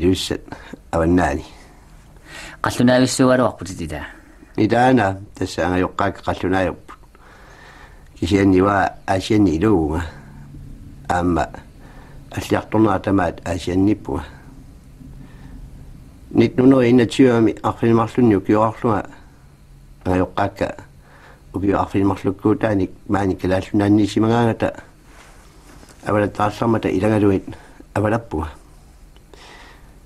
Jussat avannaani qallunaavissugaaluarput ita idaana tassa angajoqqaak qallunaajorput kisianniwa aasianni iluugunga aamma аллиарторнера тамаат аасианниппуга нитнунериннатиуами арфилмарлунни укиорарлунга ангаjoqqaакка укиоарфилмарлуккуутааник маани калааллунааннисимагаангата авалаттаарлармата илагалуит авалаппуга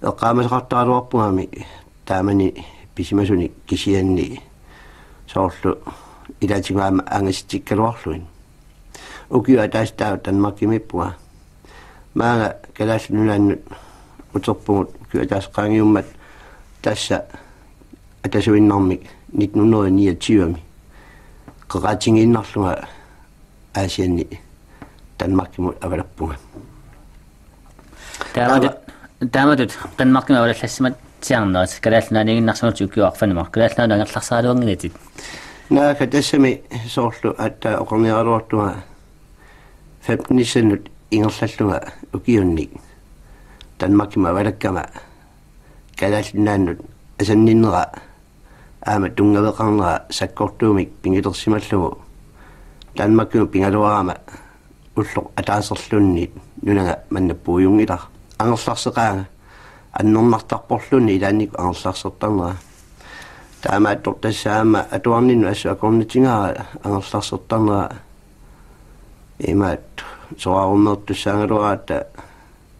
эққаамасақартааруарпугами таамани писимасуни кисианни соорлу илаатигаама ангаситиккалуарлуин укио атаастаа танмаккимиппуга маага калааллунааннут утерпугут укио атаасеқаангиуммат тасса атасуиннармик 1929 қеқаатингииннарлунга аасианни танмаккимут авалаппуга тааматут танмаккима авалаллассимат тиарнерат калааллунаанигиннарсунут укиоарфанамар калааллунаангерларсаалуангилатит наака тассами соорлу атта оқорниаралуартуга 15 ингерллаллунга укиунник танмаккима авалаккама калааллунааннут асанниннера аама тунгавеқарнера саккортуумик пингилерсималлугу танмаккима пингалуарама уллоқ атаасерлунниит нунага маннаппуйунгилар ангерларсеқаага аннернартарпорлунни илаанник ангерларсертарнера таамааттор тассаама атуарнинну ассу акорнитингаара ангерларсертарнера имаат соаруммертуссаангалуаата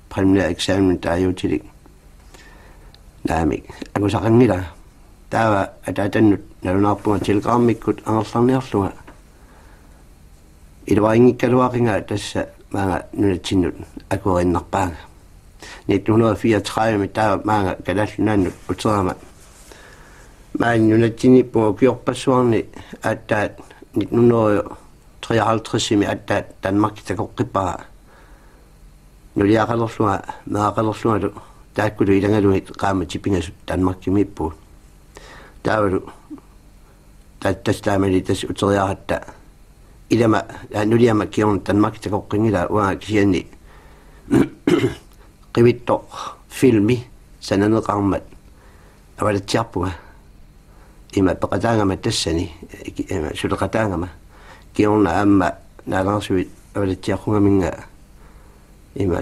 прелиминær экзамен таажуутилик наамик агусақангила таава атаатаннут налунаарпунга телеграммиккут ангерларниарлунга илуаингиккалуақинга тасса маага нунатсиннут акуериннарпаага 1934 таава маага калааллунааннут утерама маан нунатсиниппуга киорпассуарни ааттаат 1953 ааттаат Danmark такоққиппара нулиақалерлуга меақалерлугалу тааккулу илагалуит qaama типингасут Danmark-кимиппуут таавалу таттастаамали тас утериаратта илама нулиама киорн Danmark такоққингила уаа кисианни qivitto filmi sananeqarmat avalitsiarpuga ima peqataangama tassani suleqataangama kiorna aamma naalarsuit avalitsiarqungaminga ima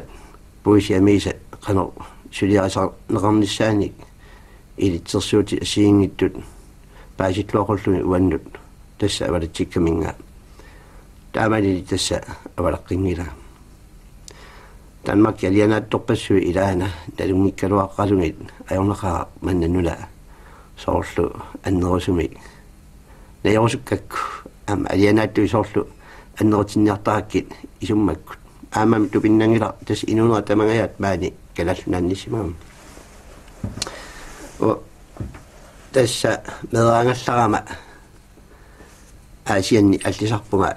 puisiamiisa qano suliarisar neqarnissaanik ilitsersuuti asiingittut paasitluoqolluni uannut tassa avalitsikkaminga taamalili tassa avalaqqingila Danmark alianaattorpassui ilaana talungikkaluaqqalungit ajorneqaa mannanula soorlu annerusumi najorusukkakku ama alianaattui soorlu annerutinniartarakkit isummakkut aamam tupinnangila tas inunera tamangayat maani kalallunannisimagam o tassa meeraangallarama aasianni allisarpunga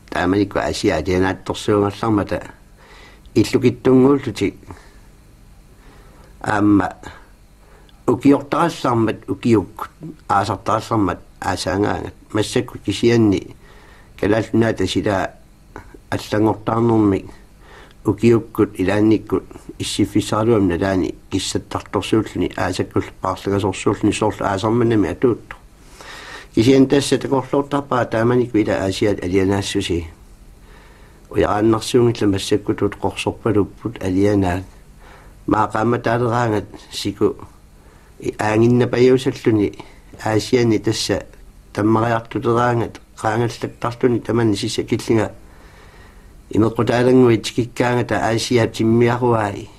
taamanikku aasia alianaattorsuungallarmata illukittunguullutik aamma ukiortarassarmat ukiukkut aasartarassarmat aasaangaangat massakkut kisianni kalaallunaata silaa allangortaarnermik ukiukkut ilaannikkut issiffissaaluam nalaani kissattartorsuulluni aasakkul paarlagasorsuulluni soorlu aasarmanami atuuttu kisian tassa takorluortarpaa taamanikku ila aasiat alianaassusi uyaannarsuungilla massakkutut qorsorpalupput alianaat maaqaamataaleraangat siku aanginnapajusalluni aasiani tassa tammariartuteraangat qaangallaktarluni tamanni sissakillinga imeqqutaalanguit tikikkaangata aasiat timmiaruai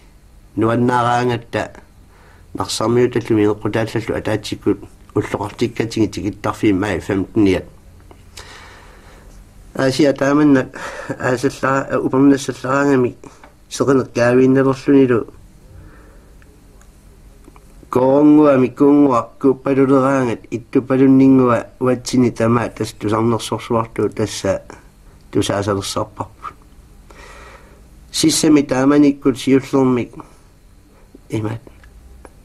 nuannaaraangatta narsarmiutallumi imeqqutaallallu ataatsikut ulloqartikkatingi tikittarfiim mai 15 Asia taamanna aasallaa upernassallaraangami seqeneqqaaviinnalerlunilu koonguami kuungua kuppaluleraangat ittupalunninngua uatsini tamaa tas tusarnersorsuartu tassa tusaasalersaarparput sissami taamanikkut siullermik imat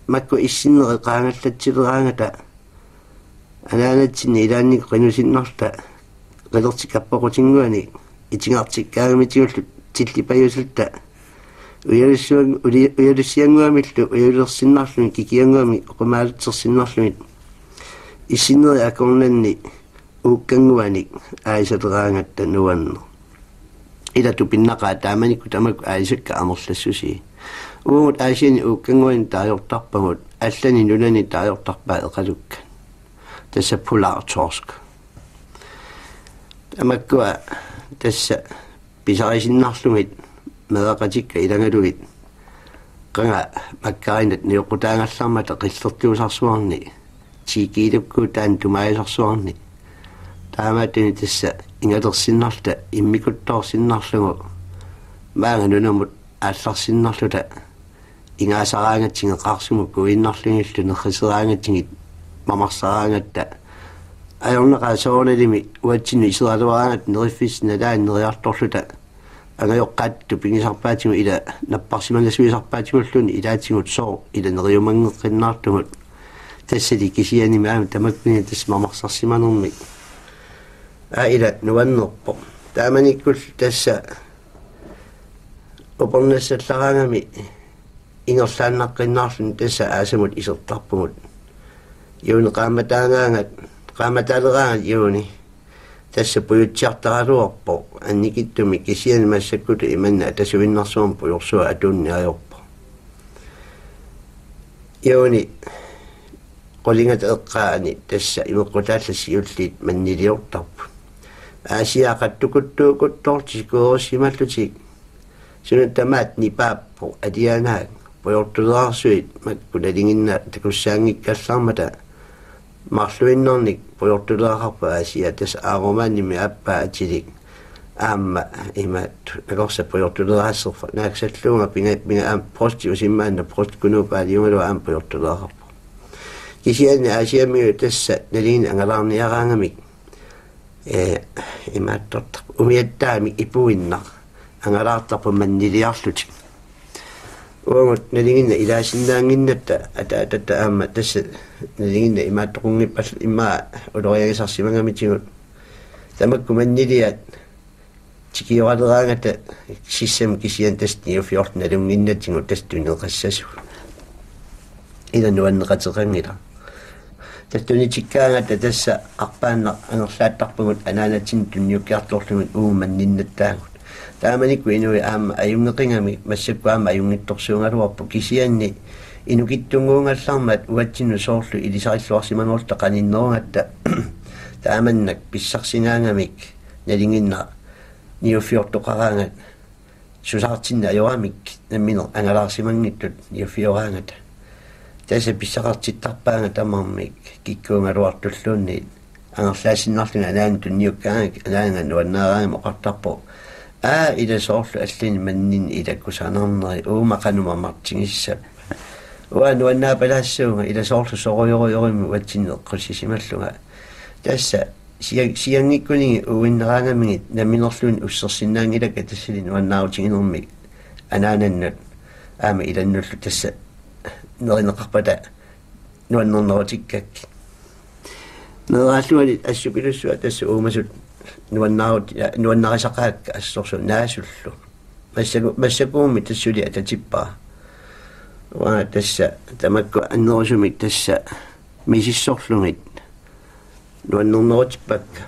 makku issinneqe qaangallatileraangata anaanatsinni ilaannik qinusinnerta qalertikappoqutinguani итингаартиккаагамитигуллу тиллипаюсулта uyalusianguamillu uyalursinnarlumi kikianguami oqumaalutsersinnarlumit issineri akornanni uukkanguanik aisateraangatta nuanno ilatu pinnaqaa taamanikku tamakku aisakka amorlassusi uumut aisiani uukkanguani taajortarpagut allani nunani taajortarpaa eqalukkan tassa polartorsk tamakkua tassa pisarisinnarlumit meaqatikka ilangalugit qanga makkarinat niuqutaangallarmata qillertuusarsuarni tiikiilukku taan tumaisarsuarni taamatini tassa ingalersinnarta immikuttorsinnarlugu maanganunamut aallarsinnarluta ingaasaraangatsingeqarsumu kuinnarlungillu nerriseraangatsingit mamarsaraangatta ajorneqaa soornalimi uatsinu iseraluaraangat neriffis nalaan neriartorluta angajoqqaattu pingisarpaatigu ila napparsimangasuisarpaatigulluni ilaatingut soo ila neriumangeqqinnartugut tassali kisiani maama tamakkuni tass mamarsarsimanermi ila nuannerpo taamanikkul tassa upornassallaraangami ingerlaannaqqinnaarlun tassa aasamut isertarpugut yuuni qaamataaleraangat yuuni tassa puyutsiartaraluarpo annikittumi kisiani massakkutu imanna atasuinnarsuum puyorsua atunniajorpo yuuni qolingat eqqaani tassa imeqqutaallassi manniliortarpu aasiaqattukuttuukuttortikuorsimallutik sunutamaat nipaappo adianaak puyortulaarsuit makkunalinginna takussaangikkallarmata marluinnernik puyortulaaqarpa aasia tassa aarumaannimi appaa atilik aamma imaattu akorsa puyortuleraasserfa naaksalluunga pinga prosti usimmaanna prost kunupaaliungalu aam puyortulaaqarpa kisiani aasiamiu tassa nalingin angalaarniaraangamik imaattortar umiattaami ipuinnar angalaartarpu manniliarlutik uangut nalinginna ilaasinnaanginnatta ataatatta aamma tassa nalinginna imaattoqungippall immaa uloriagisarsimangamitingut tamakku manniliat tikioraleraangata sissam kisian tastniufiort nalunginnatingut tastuneqassasu ila nuanneqateqangila tattuni tikkaangata tassa arpaanna angerlaattarpugut anaanatin tunniukkiartorlugut uumanninnattaagut taamanikku inui aamma ajungeqingami massakku aamma ajungittorsuungaluarpu kisianni inukittunguungallarmat uatsinu soorlu ilisariluarsimanuorta qaninnerungatta taamannak pissarsingaangamik nalinginna niufiortoqaraangat susaartinna ajoramik namminer angalaarsimangittut niufiораангата tasa pissaqartittarpaanga tamarmik kikkuungaluartulluunni angerlaassinnarlunga anaanu tunniukkaangak anaanga nuannaaraanga moqartarpo ila soorlu allini mannin ilakkusaanarneri uumaqanuma martingissa nuannaapalaassuunga ila soorlu sorujorujorimi uatsinneqqulsisimallunga tassa siangikkuningi uinneraangamingit naminerluun ussersinnaangilaka tassali nuannaarutinginermik anaanannut aama ilannullu tassa nerineqarpata nuannernerutikkak neraallualit assupilussua tassa uumasut nuannarisaqaakka assorsu naasullu massakuummi tassuli atatippaa waa tassa tamakku annerusumik tassa misissorlungit nuannernerutipakka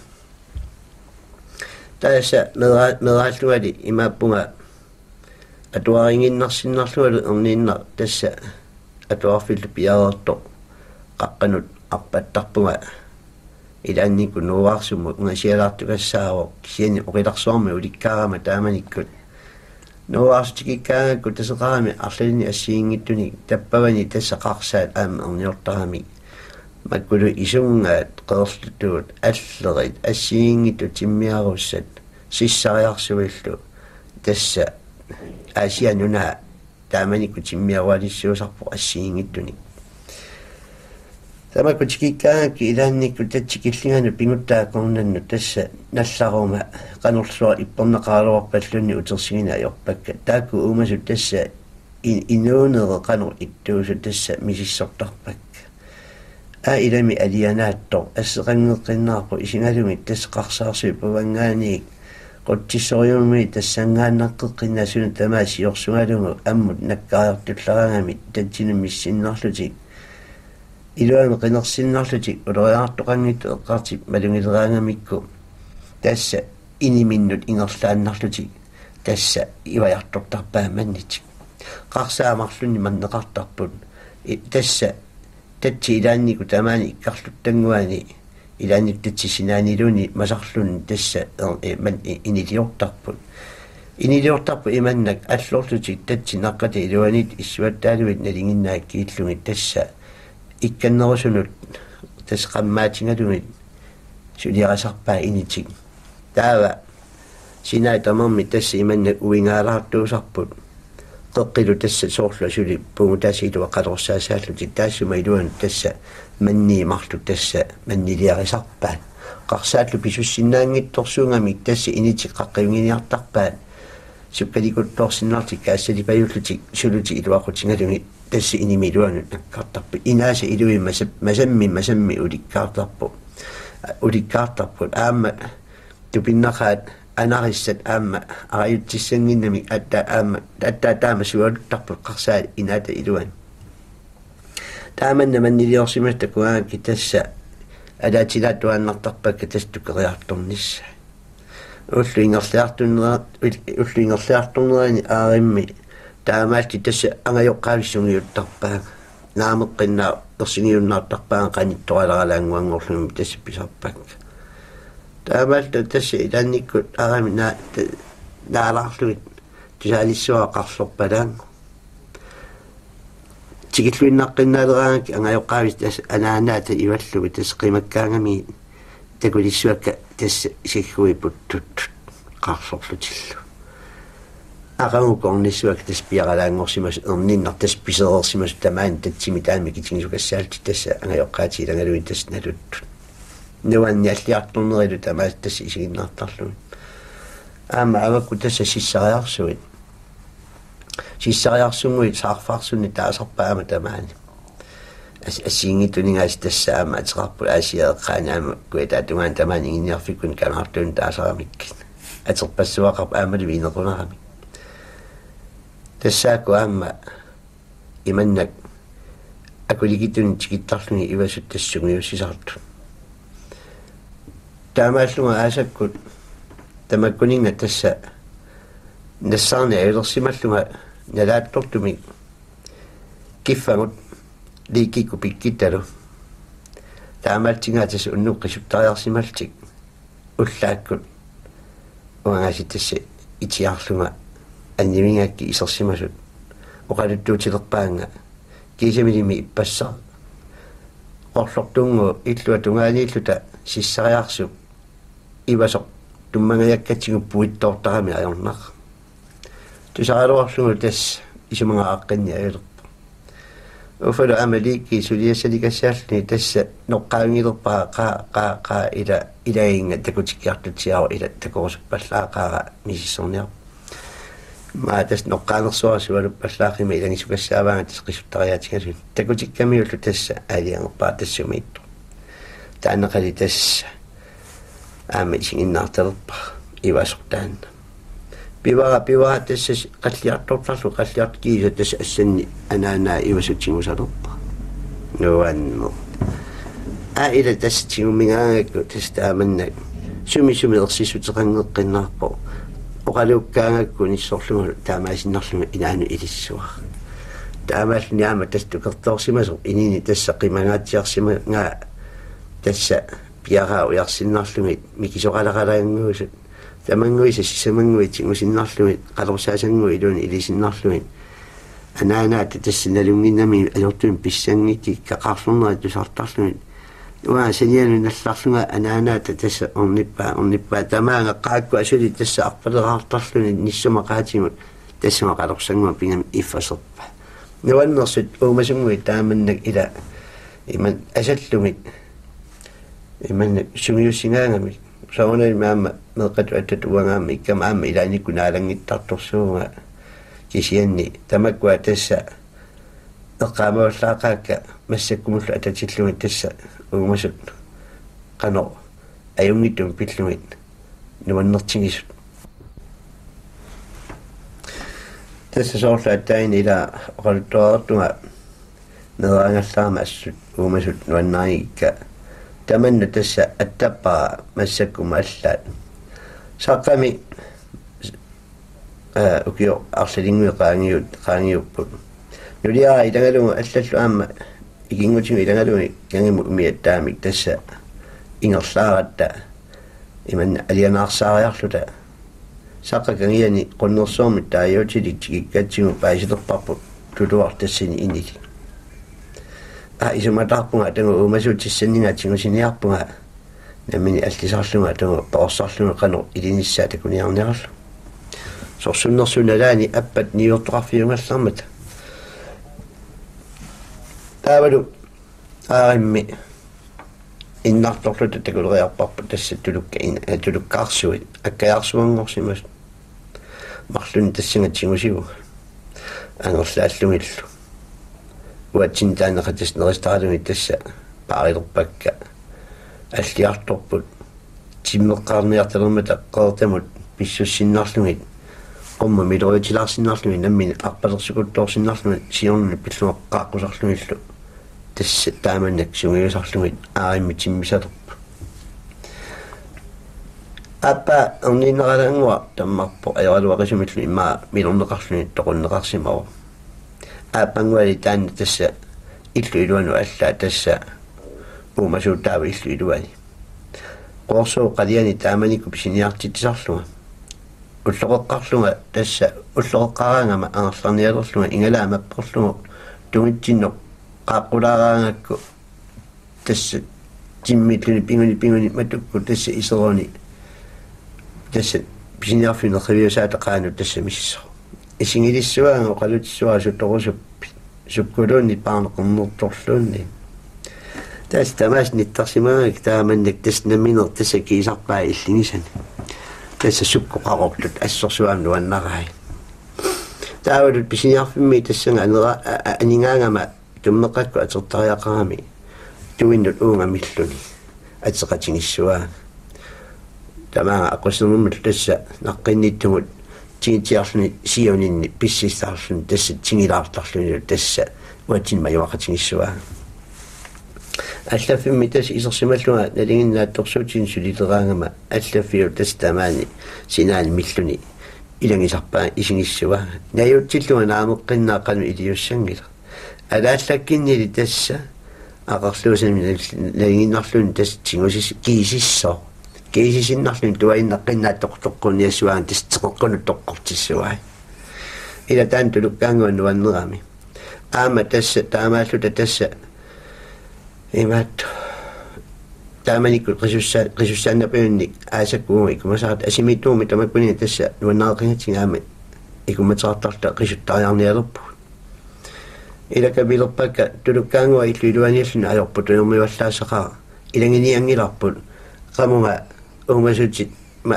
tassa neraalluali imaappunga atuaringinnarsinnarlualu erniinnar tassa atuarfillu piaerto qaqqanut arpattarpunga ilaannikku nuuarsummu ungasialaartukassaawo kisiani oqilarsuarmi ulikkaarama taamanikkut nuuarstikikkaangakku taseqarami arlalini assiingittuni tappavani tassaqarsaat aama erniortarami makkulu isungaat qeerluttugut allerit assiingittu timmiarussat sissariarsuillu tassa aasianuna taamanikku timmiarualissuusarpu assiingittuni tamakku tikikkaangakki ilaannikku tatsikillinganu pinguttaaqornannu tassa nallaruma qanorlua ipperneqaaluarpallunni utersigina ajorpakka taakku uumasut tassa inuunere qanor ittuusu tassa misissortarpakka ilami alianaattor asseqangeqqinnaarpu isingalumi tasseqarsaarsu puvangaaniik quttisoriumi tassangaannaqqeqqinnaasunu tamaasiorsungalungu ammut nakkaartullarangamit tatsinummissinnarlutik iluan qinersinnarlutik uloriartoqanngittu eqqartip malungileraangamikku tassa iniminnut ingerlaannarlutik tassa ivajartortarpaamannitik qarsaamarlunni manneqartarput tassa tatsi ilaanniku tamaani ikkarluttanguani ilaannik tatsisinaaniluni masarlun tassa iniliortarput imannak allorlutik tatsi naqqati iluanit issuattaaluit nalinginnaakkiillungit tassa ikkannerusunut tas qammaatingalungit suliarasarpaa initik taava sinai tamarmi tassa imannak uingaalaartuusarput qeqqilu tassa soorlu suli pungutaasiilua qalorsaasaallutik taassuma iluan tassa manniimarlu tassa manniliarisarpaat qarsaallu pisussinnaangittorsuungamik tassa initik qaqqivnginiartarpaat sukkalikuttoorsinnartik kaassalipajuullutik sulutik iluaqutigalungi tassa inimiluanut nakkaartarpu inaasa ilui masammi ulikkaartarput aamma tupinnaqaat anarissat aamma arayutsissanginnamik attaataama sualuttarput qarsaat inaata iluan taamanna manniliorsimatta kuaanki tassa alaatilaatuannartarpakka tastukeriartornissa ulluingerliartornerani aarimmi taamaatti tassa angajoqqaavissungiuttarpaanga naameqqinnaa ersingiunnaartarpaanga qanittoraleralaanguanngorlumi tassa pisarpakka taamalta tassa ilaannikkut arami naalarluit tusaalissuaqarsorpalaangu tikilluinnaqqinnaaleраангаки ангаёqqaavis тас анаанаата иваллуги тас қимаккаангами такулиссуакка тас сиккуипуттут қарсорлутиллу арангукорниссуак тас пиаралаангорсимас ерниннар тас писеерсимас тамаан татсими таами китингисукассаалти тасса ангаёqqaati илагалуи тас налуттут нуанниаллиарторнерилу тамаас тас исигиннаартарлуги аама авакку тасса сиссариарсуит сиссариарсунгуит саарфаарсунни таасарпаама тамаани ассингитунингаас тассаама атерарпу аасиаеққаанаама куэтаатунгаан тамаани иниарфиккун канаартуун таасарамиккит атерпассуақарп аамали винеқунарами тассааку аама иманнак акулигитуни тикиттарлуни ивасут тассугиуссисарту таамааллунга аасаккут тамаккунинга тасса нассаарни аилерсималлунга налааттортуми киффагут ликикку пиккиталу таамаалтингаатас уннуққисуттариарсималтик уллааккут уангаситасса итиарлунга аннимингакки исерсимасут оқалуттуутилерпаанга кисамилими иппассаа орлортунгу иллуа тунгааниллута сиссариарсу ивасоқ туммангаяккатсигу пуиттоортарами аёрнақ тусаалуарлугу тас исумангааққинни аилерпа уфалу амаликки сулиассаликассааллни тасса ноққаангилерпаа қаа илаинга такутиккиартутсиаро ила такорусуппаллаақаара мисиссорниар ма тас ноққаангерсуарсуалуппаллаақима илангисукассааваанга тас қисуттариаатигалу такутиккамиуллу тасса аалиангерпаа тассумиитту таанеқали тасса аамисигиннаарталерпа ивасортаанна пивара тасса қаллиартортарлу қаллиарткииса тасса ассанни анаанаа ивасутсигусалерпа нуанну аила тасса тигумингаангакку тасса тааманнак суми ерсисутеқангеққиннаарпо оқалуккаангакку ниссорлугу таамаасиннарлугу инаану илиссуа таамаални аама тастукерторсимасо инини тасса қимангаатсиарсимангаа тасса пиараа уярсиннарлугит микисоқалақалаангуусут тамангуиса сисамангуит сингусиннарлугит қалорсаасангуи илуни илисиннарлугит анаанаата тассиналунгиннами алертуин писсангикки кақарлернера тусартарлугит уа синиалу налларлунга анаанаата тасса орниппаа тамаанга qaakku асули тасса арпалераартарлуни ниссума qaатимут тассама қалорсангуа пингам иффасерпа нуаннерсут уумасунгуи тааманнак ила иман асаллумит иман сумиуссингаангами саунай маама меқату аттат уангаама иккама аама илааникку наалангиттарторсуунга кисианни тамаккуа тасса эққаамауллаақаакка массаккумулла ататиллугит тасса уумасут қано аюнгиттум пиллугит нуаннертигисут tässä soorlaattain ila qaltuartuma nerangallaarma assut uumasut nuannaikka tamannu tässä attapaa massakkum allaat saqqami ukio arsalingu qaangiupput nulia itangalu allallu aamma ikingutingu itangalu kangimu umiattaamik tässä ingerlaaratta iman alianaarsaariarluta saqqakangiani qunnersoormit taajuutilik tikikkatsigu paisilerparput tuluartassini inili isumatarpunga tangu umasutissanningaatingusiniarpunga namini allisarlunga tangu paarsarlunga qanu ilinissaa takuniarniarlu sorsunnersunalaani appat niuortuqarfiungallarmata taavalu aarimmi innartorlut takuleriarparput tassa tulukkaarsuit akkajaarsuangorsimas marlun tassangatingusigu angerlaallungillu uatsin taanaqatas neristaalungi tassa paarilerpakka alliartorput timmeqqaarniartalermata qeertamut pissussinnarlungit qomma miloruutilaarsinnarlungi nammin arpalersukultoorsinnarlungi siornuni pillumeqqaaqqusarlungillu tässä taamannak sungiusarlungit aarimmi timmisalerpu appa erniinneralangua tammarpo ajoraluaqisumillu imma milorneqarlungi toqunneqarsimaru appanguali taanna tässä illu iluanu allaa tässä uumasuuttaavu illu iluani qorsuu qaliani taamaniku pisiniartitisarlunga ulloqeqqarlunga tässä ulloqeqqaraangama angerlarnialerlunga ingalaamapperlunga tungitsinnoq qaaqqulaaraangakku tässä timmitluni pinguni matukku tässä iseroni tässä pisiniarfinerriviusaata qaanu tässä missero isingilissuaanga qalutsuaa suttorusuppi sukkulunni paarneqernertorluunni taas tamas nittarsimaagik taamannak tasnaminer tassa kiisarpaa illingisani tässä sukkoqarorlut assorsuaam nuannarai taavalut pisiniarfimmi tassanga aningaangama tummeqakku atertariaqarami tuinnut uungamilluni ateqatingissuaa tamaanga aqusnermumul tassa naqqinnittugul tiitiarluni sioninni pissistarluni tässä tingilaartarluni tässä uatsin majuaqatingissuaa allafimmi tässä isersimallunga nalinginnaattorsuutin suliteraangama allaffiu tässä tamaani sinaani milluni ilangisarpaa isingissuaa najuuttillunga naameqqinnaaqanu iliussangila alaallakinnili tässä aqarluusami nalinginnarluni tässä tingusis kiisissoo kiisisinnarluni tuainnaqqinnaattoqtoqqunniassuaan tässä teqeqqunut toqqortissuai ila taan tulukkaanguan nuannerami aama tässä taamaalluta tässä imat taamanikku qisussaannapiunni aasakkuunga ikumasaat asimituumi tamakuni tässä nuannaaqingatin aama ikumatsaartarta qisuttariarnialerpu ila kabilerpakka tulukkaangua illu iluanialluni ajorputunermivallaasaqaa ilanginiangilarput qamunga uumasutit ma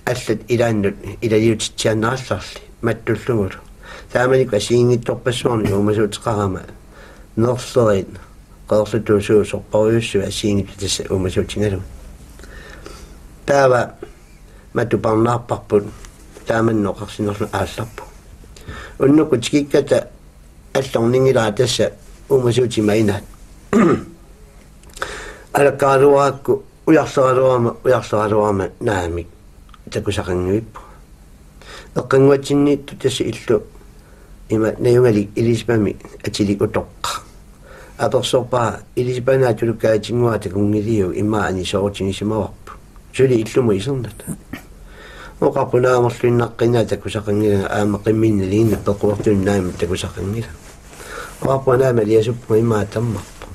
allat ilaannut ilaliutitsiannarallarli mattullugulu taamanikku asiingittorpassuarni uumasuutiqarama nerlerin qeerlutuusuusorpariussua asiingit tässä uumasuutingalun taava mattuparnaarparput taamannoqarsinerlu aallarpu unnukku tikikkata allorningilaa tässä uumasuutimainaat alakkaaluaakku ujarleraluama naamik takusaqanguippu eqqanguatsinniittu tässä illu ima najungalik ilisipami atilik utoqqa apersorpaa ilisipana tulukkaatinnguaa takungiliu imma anisoortinisimavarpu suli illumu isernat oqarpunaamerluinnaqqinaa takusaqangila aama qimminnaliinna pequartunnaami takusaqangila oqarpunaama liasuppunga imma tammarpu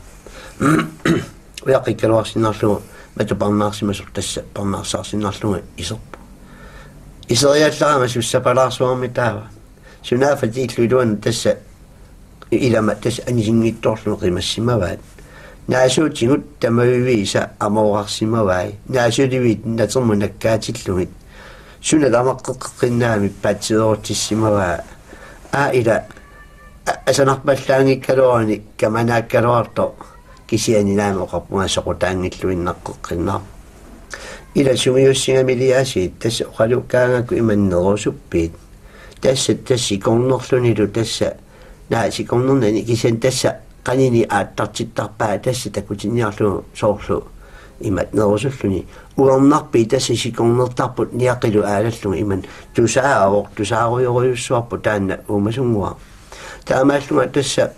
uyaqqikkaluarsinnarlugu matuparnaarsimasor tässä parnaarsaarsinnarlunga iserpu iseriallarama sussapalaarsuarmi taava sunaafati illuiluana tässä ilama tässä anisinngittorlunu qimassimavaat naasuutigut tamaviisa amoorarsimavai naasuuliviit natermu nakkaatillugit sunalaamaqqeqqinnaami paatsideortissimavaa ila asanarpallaangikkaluarani kamanaakkaluarto kisianinaama soqutaangilluinnaqqeqqinnaar ila sumiussingamiliaasiit tässä qalukkaangakku imannerusuppiit tässä konnorlunilu tässä näisi konnornani kisen tässä kanini aattartittarpaa tässä takutinniarlu soorlu imat nerusulluni uornarpi tässä sikonnertarput niaqilu aalallu iman tusaaruyoruyussuarpu taanna umasungua taamaalluga tässä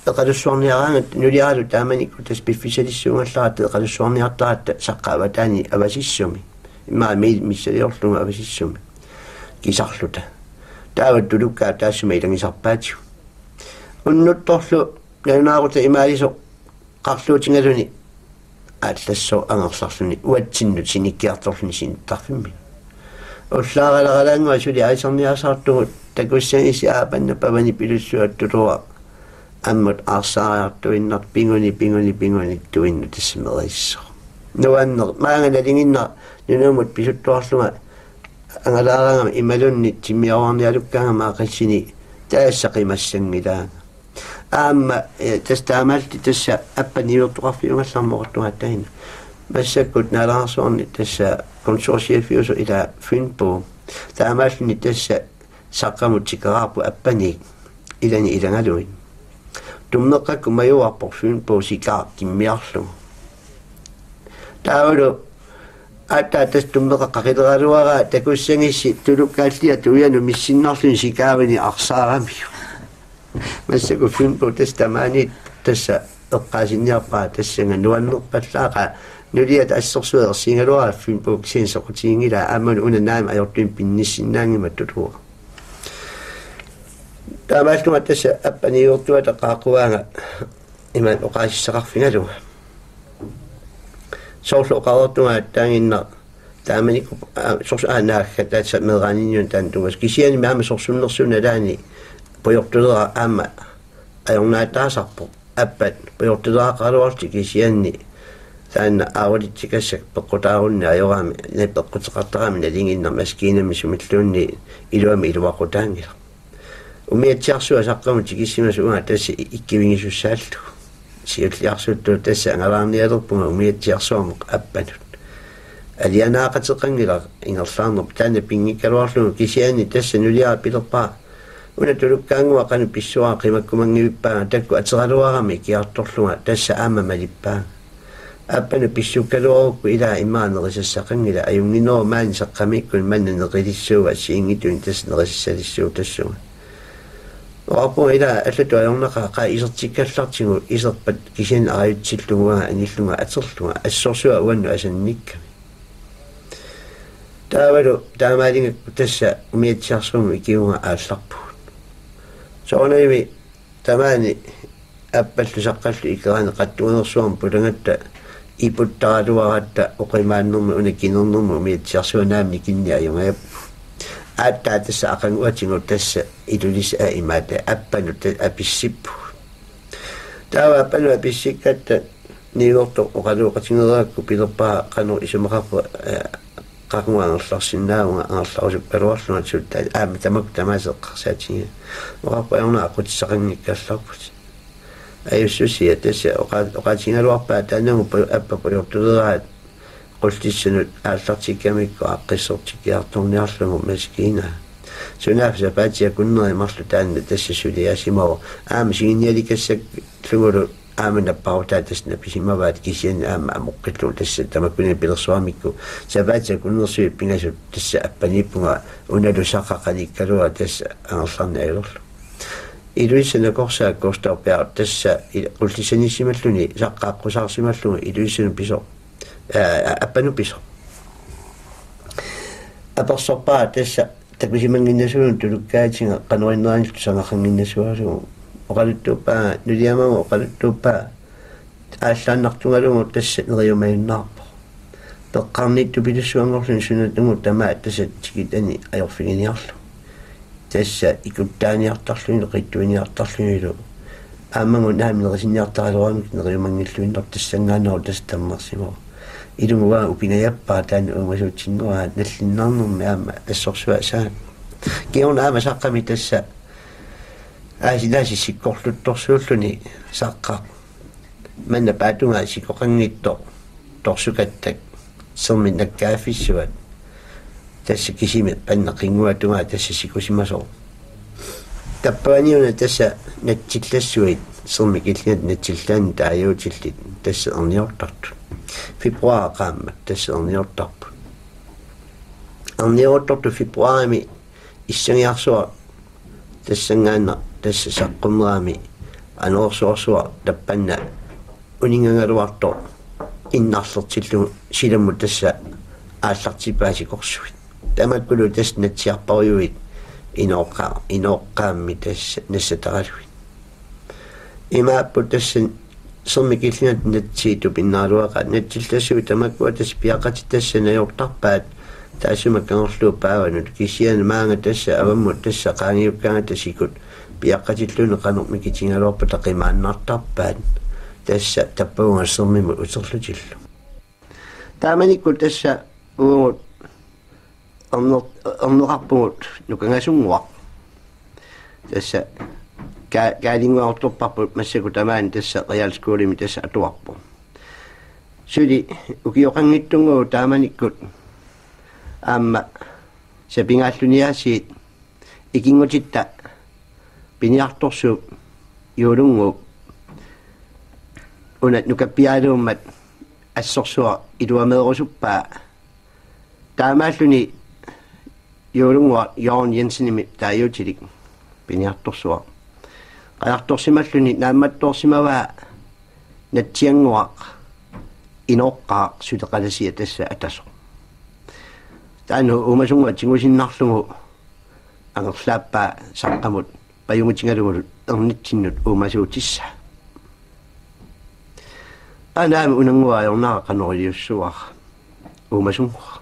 eqalussuarniaraangat nuliaralu taamanikku tas piffisalissuungallarat eqalussuarniartaratta saqqaavataani avasissumi imma missaliorluga avasissumi kisarluta taavat tulukkaa taassuma ilangisarpaatiu unnuttorlu naaruta imaaliso qarluutingaluni аатлассоо ангерларлуни уатсиннут синиккиарторлуни синтарфимми уллааралералаангуа сули аисарниасаартугут такуссагиси аапанна павани пилуссуаттулуа аммут аарсаариартуиннар пингуни туинну тассамериссо нуаннер маангалалингинна нунуумут писуттуарлуга ангалаарангама ималунни тиммиаруарниалуккаангама ақиссини таассақимассангилаа аама тастаамалти тасса аппаниуортуқарфиунгаллармоқортугаттаина массаккут наалаарсуарни тасса консорсиафиусу ила финпо таамаални тасса саққамут тикараарпу аппаник илани илангалуин туммеққакку маюарпор финпо сикаар киммиарлу таавалу ата тастуммеқаққақилералуараа такуссангисси тулуккааллиа туяну миссиннарлуни сикаавани арсаарамиу массаку финпо тастамаани тасса эққаасинниарпаа тассанга нуаннерпаллааqa нулиат ассорсуерсингалуара финпо ксиинсоқутиингила ааман унанаама ajortuin pinnissinnaangima tutua таамааллуга тасса аппаниуортуата qaaqquaanga иман оқаасиссақарфингалуга соорлоқаруутунга таангинна тааманику сорс аанааггатаатса мерааниниун таантугас кисиани маама сорсуннерсуналаани поёртулера аама аёрнаатаасарпо аппат поёртулеақалуарти кисианни таанна аавалитсикассак пеққутаарунни аёраами напеққутеқартарами налингиннар маскинами сумиллуунни илуами илуақутаангила умиатсиарсуа саққаму тикиссимасуунга тасси иккивингисуссааллу сиуллиарсутту тасса ангалаарниалерпунга умиатсиарсуамоқ аппанут алианаақатеқангила ингерлаарнерп таана пингиккалуарлугу кисиани тасса нулиара пилерпаа una tulukkaangua qanu pissuaa qimakkumangivippaanga takku ateralуарами kiartorluga tassa aama malippaa appanu pissukkaluarukku ilaa imaanerissaqqangila ajunginoo maani saqqamikkun manna neqilissuuga siingitun tass nerissalissuu tassuga oapu ilaa allatu ajornaqa qaa isertikkallartigu iserpat kisian arayutsilluguga anilluga aterluga assorsua uannu asannikka taavalu taamaalingakku tassa umiatsiarsuumu ikiunga aallarpu soonaymi tamaani appallu saqqallu ikeraani qattuunersuam pulangatta iputtaraluaratta oqimaannermu unakinernermu umiatsiarsuunaamni kinniajungajappu aattaa tassa aqanguatingu tassa ilulisa imaata appanu apissippu taava appanu apissikkatta niigorto oqaluuqatingerakku pilerpaa qanu isumaqarpu qaquangerlarsinnaunga angerlarusukkaluarlunga sutta aama tamak tamaseqqarsaatiga oqarpa auna aqutissaqanngikkallarput ayussusia tassa oqatingaluarpaa taanangu appa poyortuleraat qultissunut aallartikkamikku aqqissortikiartorniarlugu maskiina sunaaf sapaatia kunneri marlu taanna tassa suliasimao aama siginnialikassak lugulu aamanapparutaa tasna pisimavaat kisian aama amoqqillu tassa tamakkuni pilersuamikku sapaatia kunnersui pingasut tassa appanippunga unalu saqqaqalikkalua tassa angerlarna ilorlu iluissana korsaakkortorpiar tassa qultisanissimalluni saqqaaqqusarsimallunga iluissana piso appanu piso apersorpaa tassa takusimanginnasuun tulukkaatiga qanuinneraniltu sangarranginnasualugu oqaluttuuppaa nuliamagu oqaluttuuppaa ааllaannartungalugu tassa neriumayunnaarpo peqqarnittu pilussuangorlun sunatngu tamaa tassa tikitani ajorfiginiarlu tassa ikuttaaniartarluni qittuiniartarlunilu aammangu naaminerisinnniartaraluamik neriumangilluinner tassangaanneru tastammersimu ilungugaa upingajappaa taanna uumasuutsinnuaa nallinnarnermi aama assorsua saat kiorna aama saqqami tassa aasilaasi sikkorluttorsuulluni saqqaq manna paatungaa sikoqanngittor torsukattak sermin nakkaafissuat tässä kisime pannaqingua tunga tässä sikusimaso tappaniuna tässä nettillassuit sommikilliat nettillan taajuutillit tässä on jortartu februarqaammat tässä on jortarpu on jortartu februarimi issaniarsua tässä ngana tässä saqqumraami anorsorsua tappanna uningangaluarto innarlertillu silamu tässä aallartipaasikorsuit tamakkulu tässä netsiarparuit inoqqaammi tässä nassataraluit imaappu tässä sommikillinat netsiitu pinnaaluaqa netsillassuit tamakkua tässä piaqati tässä najortarpaat taasumakkangerluu paavanut kisian maanga tässä avammu tässä qaangiukkaanga tassikut piaqqatilluni qanuq mikitingaluarpa taqimaannartarpaat tässä tappuungassermimu uterlutillu taamanikku tässä uut ornerarpugut nukangasunguaq tässä kaalinguartorparput massaku tamaan tässä realskoolimi tässä atuarpu suli ukioqanngittungu taamanikkut amma sapingaalluniaasiit ikingutitta piniartorsuup yuulungu unat nukappiaaluummat assorsua iluameerusuppaa taamaalluni yuulungua Joon Jensenimi taayutilik piniartorsua qajartorsimalluni naammattorsimavaa natsianguaq inoqqaaq suteqalasia tassa ataso taanu umasunga tingusinnarlugu angerlaappaa saqqamut payungutingalugulut ernittinnut umasuutissa anaami unanguaajornaa qanoriliussuaq umasunqa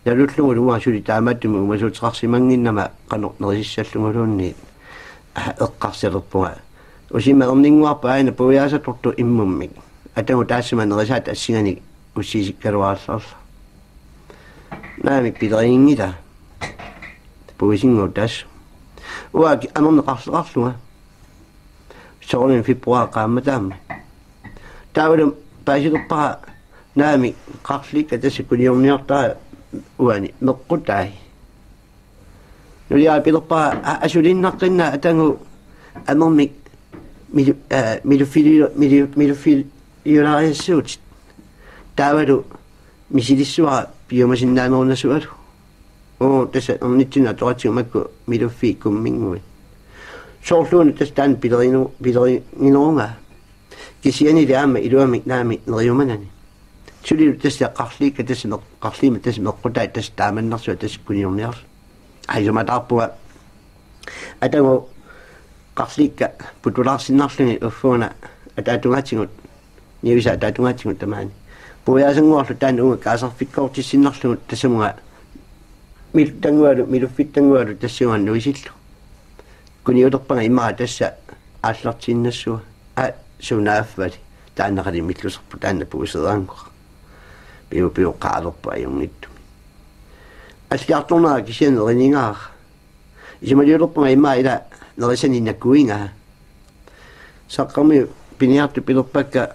nalullugu lugaasuli taamattumi umasuutiqarsimanginnama qanornerisissallunguluunni eqqarsilerpunga usima erninguarpa aina puiaasatortu immummik atangu taassima nerisaat assigani ussiisikkaluarallerla naamik pileriingita puisingu taas uaki anorneqarleqarluga soorlin februarqaamataamma taawalum paasilerpara naami qarlikka tassa kuliorniartaa uani meqqutaai nuliaa pilerpara asulinnaqqinna atangu amermik milufiliulariassuut taawalu misilissuara piumasinnaamornasualu tassa ernittina toratsiumakku miluffi kummingui soorluunu tassa taan pileringinorunga kisiani liaama iluamik naami neriumanani sulilu tassa qarliikka tassa qarliima tassa meqqutaai tassa taamannarsua tassa kuniorniarlu aisumatarpua atangu qarliikka putularsinnarluni uffuuna ataatungatingut niusa ataatungatingut tamaani puiaasanguarlu taan unga kaasarfikkoortissinnarlugut tassamunga miluffitangualu tassuan nuisillu kuniulerpanga immaa tassa aallartinnassua suunaaffali taannaqali milluserpu taanna puuseeraankoq piu qaalerpa ajungittumi alliartornaa kisian eringaar isimaliulerpanga immaa ila nerisaninakkuingaa saqqami piniartu pilerpakka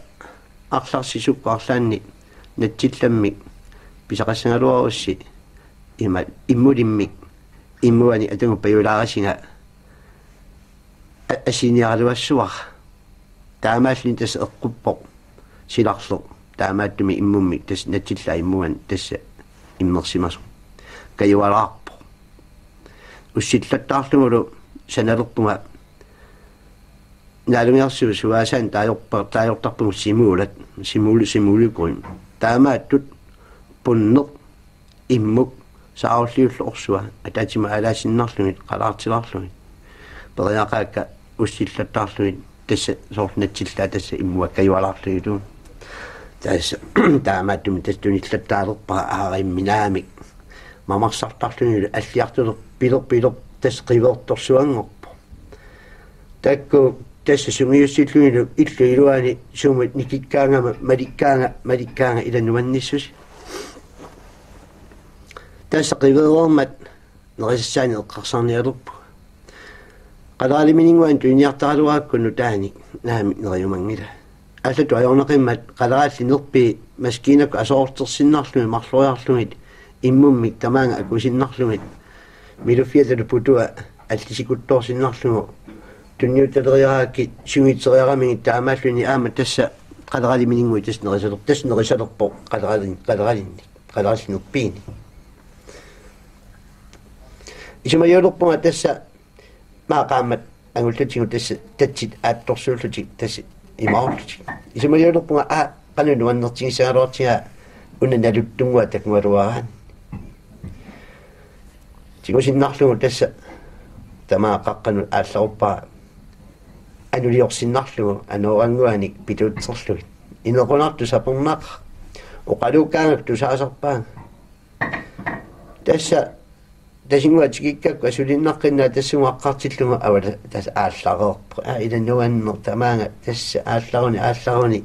арларсисуккаарлаанни натсилламмик писақассангалуарусси има иммулиммик иммуани атангу паюлаарасинга асиниаралуассуар таамааллин тас эққуппоқ силарлеқ таамааттуми иммуммик тас натсилла иммуан тасса иммерсимасу каюалаарпо уссиллаттаарлугулу саналерпунга naalungiarsu suasaan taajortarpugu simulukun taamaattut punneq immuk saarulliulleorsua ataatima alaasinnerlugit qalaartilarlugit periaqaakka ussillattarlugit tassa soornatsillaa tassa immuakkayualarlugituun tassa taamaattumi tastunillataalerpara aarimminaamik mamarsartarlugit alliartuler piler tassa qivertorsuanngorpo takku tässä sumiussillunilu illuiluani sumut nikikkaangama malikkaanga ilanuannissus tässä qiveermat nerissaani eqqarsarnialerpu qalaalimininguan tuiniartaraluaakkunnu taani naami neriumangila allatu ajorneqimmat qalaallinerpi maskiinakku asoortersinnarlumi marloriarlumit immummi tamaanga akusinnarlumit milufiatalu putua аллисикуттоорсиннарлугу тунниуталериараакки сунгитсериарамиги таамааллуни аама тасса қалераалиминингуи таснерисалерпо қалералиннуппиини исумайолерпунга тасса маақаамат ангуллутигу тасса татсит аатторсууллутик тасса имаорлутик исумайолерпунга qanunu annertigisaaluartiga unaналуттунгуа такмалуараан тигусиннарлугу тасса тамаақаққану аалларуппаа анулиорсиннарлугу аноорангуаник питуутсерлугит инеқунарту сапернаақа оқалуккаангак тусаасарпаан тасса тасингуа тикиккакку асулиннаққиннаа тассугаққартиллугу авала тас ааллареерпа иланнуаннер тамаанга тасса аалларуни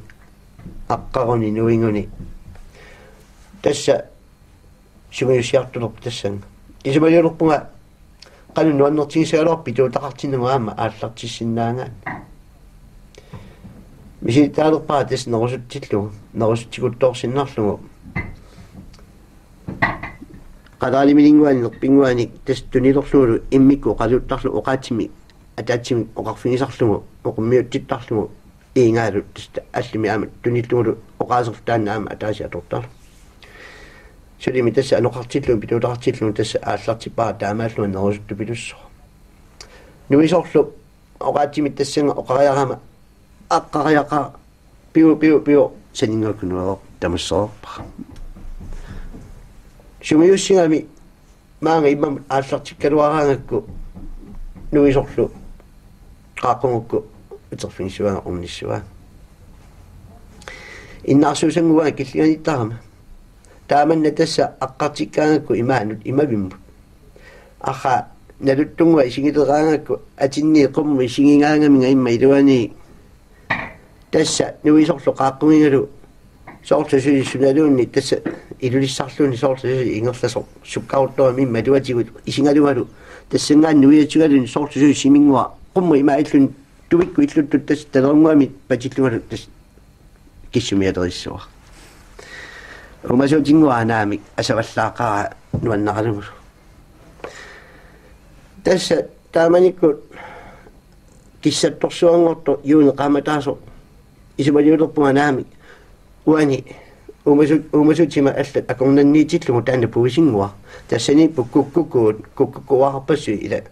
аққаруни нуингуни тасса сугиусиартулерп тассанга исумалиулерпунга qanunu annertigisaaluarpi tuutaqartinnugu aama aallartissиннаангаан миситаалерпаа тас нерусутсиллугу нерусутсикутторсиннарлугу qadaaliminingguani lerpinguani tas tunilorluulu immikku qaluuttарлу oqaatimi ataatimi oqarfigisarlugu oqummiuttittarlugu iingaalut tas allimi aama tunillugulu oqaasertaanna aama ataasiatortarlu сулими тасса анеқартиллуун питуулартиллуун тасса ааллартиппаа таамааллуун нерусутту пилуссо нуисорлу оqaатимит тассанга оқариарама аққариақа пиу санингакунуа тамассоорпа сумиуссигами маанга имам ааллартиккалуараангакку нуисорлу qaaqungukku утерфингсуага орниссуа иннаарсуусангуа киллиганиттарама тааманна тасса аққартиккаангакку имаанут имавиммут аха налуттунгуа исигилераангакку атинни қумми исигингаангаминга имма илуани тасса нуисорлу qaaqqumiгалу соортусули суналуунни тасса илулиссарлууни соортусули ингерласо суккауртуами имма туатигут исингалугалу тассангаан нуиатигалуни соортусули симингуа qummi имаиллун тувикку иллуттут тасса талернгуами патиллугалу тасса киссумиатериссуа умасуутингуанаами асаваллаақаа нуаннақалугу тасса тааманикку киссатторсуангорто юуне qaamataasо исумалиулерпунганаами уани умасуутима аллат акорнанниитиллугу таана пуисингуа тассани куккукуарпассу ила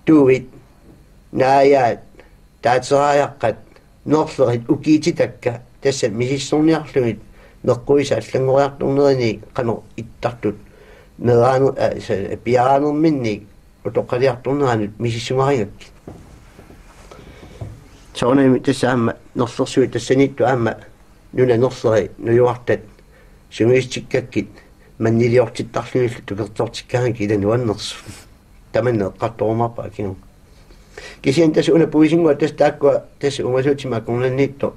туувит нааяат таатсерааяққат ноорлерит укиититакка тасса мисиссорниарлугит неққуиса аллангориарторнерини қано иттартут мераану пиаанерминник утоққалиарторнеранут мисиссумаригакки соонами тассаама нерлерсуи тассанитту аама нуна нерлери нуюартат сунгистиккаккит маннилиортиттарлуиллу тукертортиккааги илануаннерсу таманне эққартормарпа акину кисиан тасса уна пуисингуа тасса тааккуа тасса умасуутима корнанниитто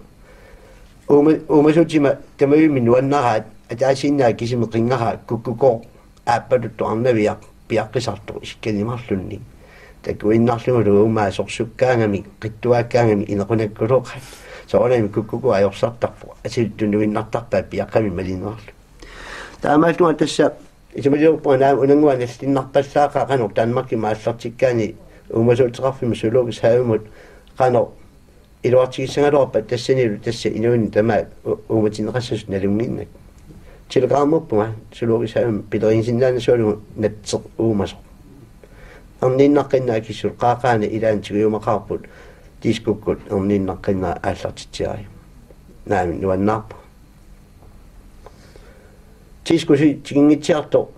умасуутима тамаюми нуаннараат атаасиннаа кисиме қингара куккукоо ааппалутту арнавиақ пиаққисарту икканимарлунни такуиннарлугу умаа сорсуккаангами қиттуааккаангами инеқунаккулоқат соонами куккуку аёрсартарпу асиуттунуиннартарпаа пиаққами малинерлу таамааллуга тасса исумалиорпуанаам унангуа наллиннарпаллаақаа қанор таанмарки мааллартиккаани умасуутеқарфима сулугис хаумут қанор илуартигиссангалуарпа тассанилу тасса инуини тамаа уматинеқассасут налунгиннак телеграммуппунга сулугис хаум пилеринсиннаана суалугу натсеқ уумасо арниннаққиннаа киссул qaaqaana илаантигиумақарпут тискуккут арниннаққиннаа ааллартитсиари наами нуаннаарпа тискуси тигингитсиарто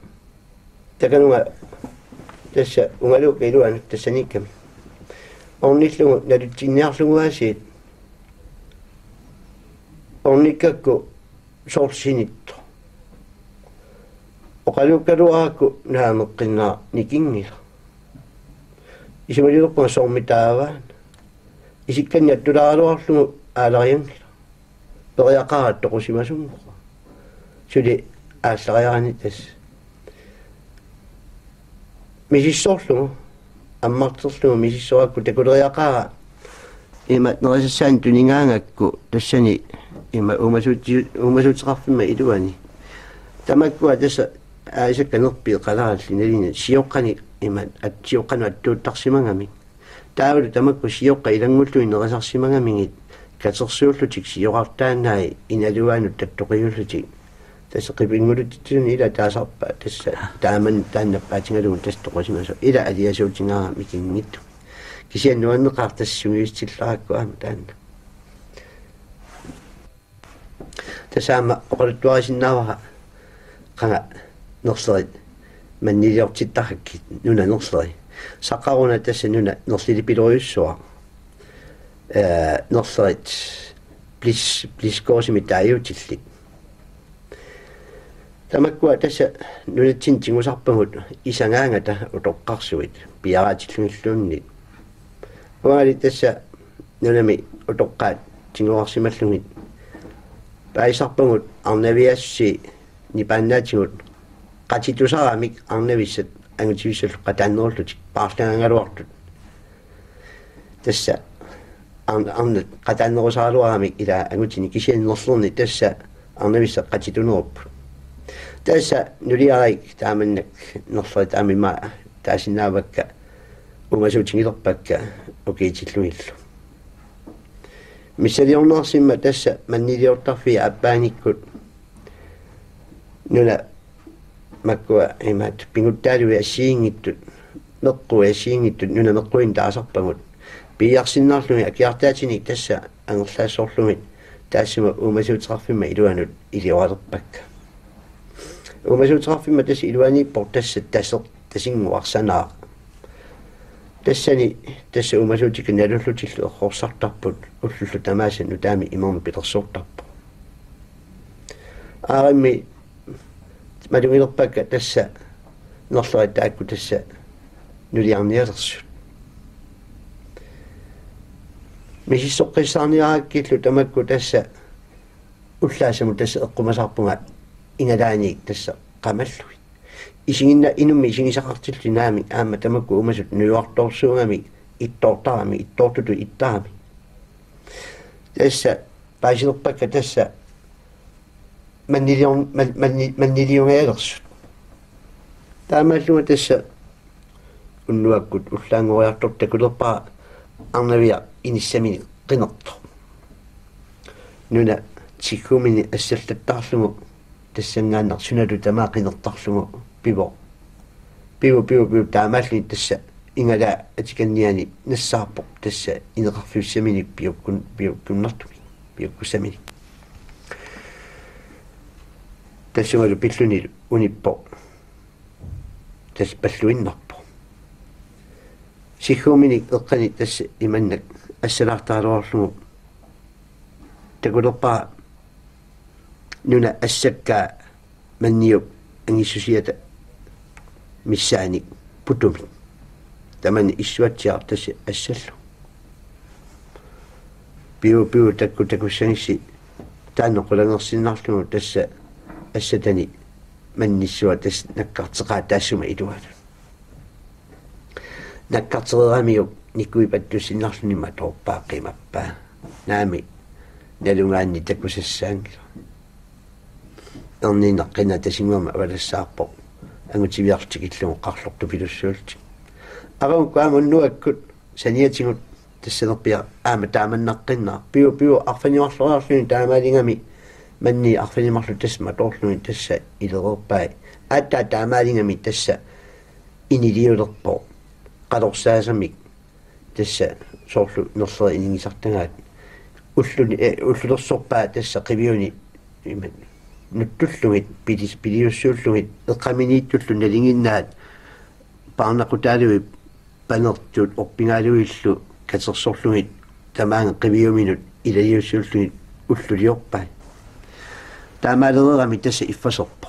таканунга тасса унгалук илуан тассаникками орниллугу налутсинниарлугуасиит орниккакку соорсинитто оқалуккалуаакку наамеққиннаа никингила исумалиулерпунга соормитааваан исикканни аттулааралуарлугу аалариангила периақарат тоқусимасунгуа сули ааллариарани тас мисиссоорлугу аммартерлугу мисиссоакку такулериақара има нерисассаан тунингаангакку тассани има умасуутеқарфима илуани тамаккуа тасса aisakkanerpi qalaallinalina sioqqani iman atsioqqanu attuuttarsimangami taavulu tamakku sioqqa ilangullu ineqasarsimangami katersuullutik sioqartaannaai inaluaanut tattoqiyullutik tässä qipingulutitsun ila taasarpa tässä taaman taannappaatigaluun tässä toqosimasu ila aliasuutingaa mikingittu kisiannuanneqartassugiistillarakkuama taanna tasaama oqaluttuarisinnaavara qanga nerslerit manniliortittarrakkit nuna nersleri saqaruna tässä nuna nerslilipiloriussua nerserit plis koosimittaajuutillik tamakkua tässä nunatsin tingusarpagut isangaangata utoqqarsuit piaraatillungilluunni uali tässä nunami utoqqaat tinguarsimallungit paisarpagut arnaviassi nipaannaatigut qatitusaraamik arnavissat angutivissallu qataannerullutik paarlangangaluartut tässä arnat qataannerusaaluaramik ila angutini kisiannerlerni tässä arnavissa qatituneruppu tässä nuliaik taamannak nerfat amima taasinnaavakka umasuutingilerpakka ukiitillugillu missaliornersimma tässä manniliortarfi appaaниkkut nuna makkua imat pinguttaalui assiingittut meqqu assiingittut nuna meqquin taasarpagut piiarsinnarlumi akiartaatinik tässä angerlaassorlumit taassuma umasuuterarfimma iluanut ilioralерpakka umasuuterarfimma tässä iluaniippo tässä tasinguarsanaa tässä umasuutikin nalullutillu errorsartarput ullullu tamaasannu taami imermi pilersortarpu aarimmi malugilerpakka tässä nerlerittaakku tässä nuliarnialersut misissoqqissaarniarakkillu tamakku tässä ullaasamu tässä eqqumasarpunga inalaaniik tässä qamallui isinginna inummi isingisaqartillu naami aamma tamakku umasut nuuartorsuungami ittortarami ittortutu ittaami tässä paisilerpakka tässä manniliungaalersut taamaalluga tässä unnuakkut ullaangoriartortakulerpaa arnavia inissamini qinertor nuna tikkumini assallattarlugu tassangaannar sunalu tamaa qinertarlugu pivo taamaalli tässä ingala atikanniani nassaarpoq tässä ineqarfiussamini piukkunnartumi piukkussamini tassungalu pilluni unippo tässä palluinnarpo sikkuumini eqqani tässä imannak assalaartaaluarlugu takulerpaa nuna assakkaa manniup angissusiata missaani putumi taman issuatsiar tässä assallu piu takkussangissi taannequlangersinnarlugu tässä assatani mannissua tässä nakkarteqaa taassuma ilualu nakkartereeramiu nikkuipattussinnarlunimma torpaa qimappaa naami nalungaanni takkusassaangila erniinneqqina tasinguama avalassaarpoq angutiviartikillugu qarlortu pilussuulti aranku aamunnuakkut saniatigut tassanerpia aama taamannaqqinna piu arfanimarlorarluni taamaalingami manni arfanimarlu tasma torluni tassa ilereerpai aattaa taamaalingami tassa iniliulerpo qalorsaasami tässä soorlu nerleri iningisartangaat ullulersorpaa tässä qiviuni nuttullugit piliussuullugit eqqaminiittullu nalinginnaat paarnaqutaalui panertuut orpingaaluillu katersorlugit tamaanga qiviuminut ilaliussuullugit ulluliorpai taamaalererami tässä iffaserpo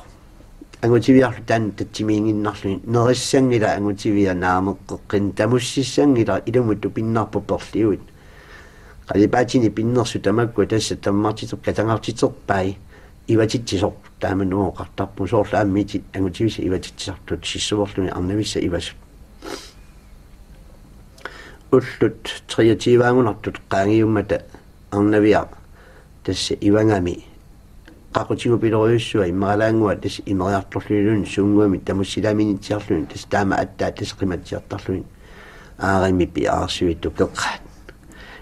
angutiviarlu taan tatsimiinginnarluni nerissangila angutivia naameqqeqqin tamussissangila ilumuttu pinnarpu perliuit qalipaatini pinnersu tamakku tässä tammartitor katangartiterpai ivatitsisor taamannuoqartarpu soorla ammiti angutivissa ivatitsisartut sissuorluni arnavissa ivasut ullut triativaangunartut qaangiummata arnavia tässä ivangami qaqutigu piloruyussua immaralaangua tas imeriartorlulun suunguami tamussilaminitiarlun tas taama attaa tas qimatsiartarlun aarimi piaarsuitu peqqaat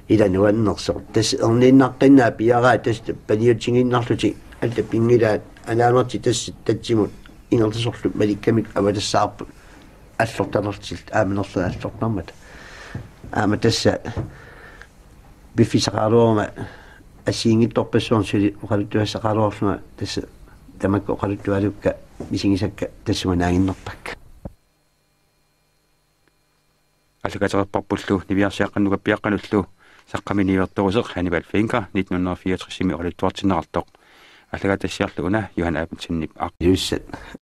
ila nuannersoq tas erniinnaqqinaa piaraa tas paniutinginnarluti alta pingilaat anaanerti tas tatsimut ingertisorlu malikkamik avalassaarput allortalertil aamenerlu allortarmat aama tassa bifisaqaaluorma asiingittorpassuarn suli oqaluttuassaqaaluorlunga tassa tamakka oqaluttualukka misingisakka tassuanaaginnerpak аллакатерпарпуллу нивиарсиаққаннука пиаққануллу саққаминиуэрторусеқ ханибал финка 1964 оралуттуартиннеқартоқ аллагатассиарлу уна юхан аапатсиннип юссат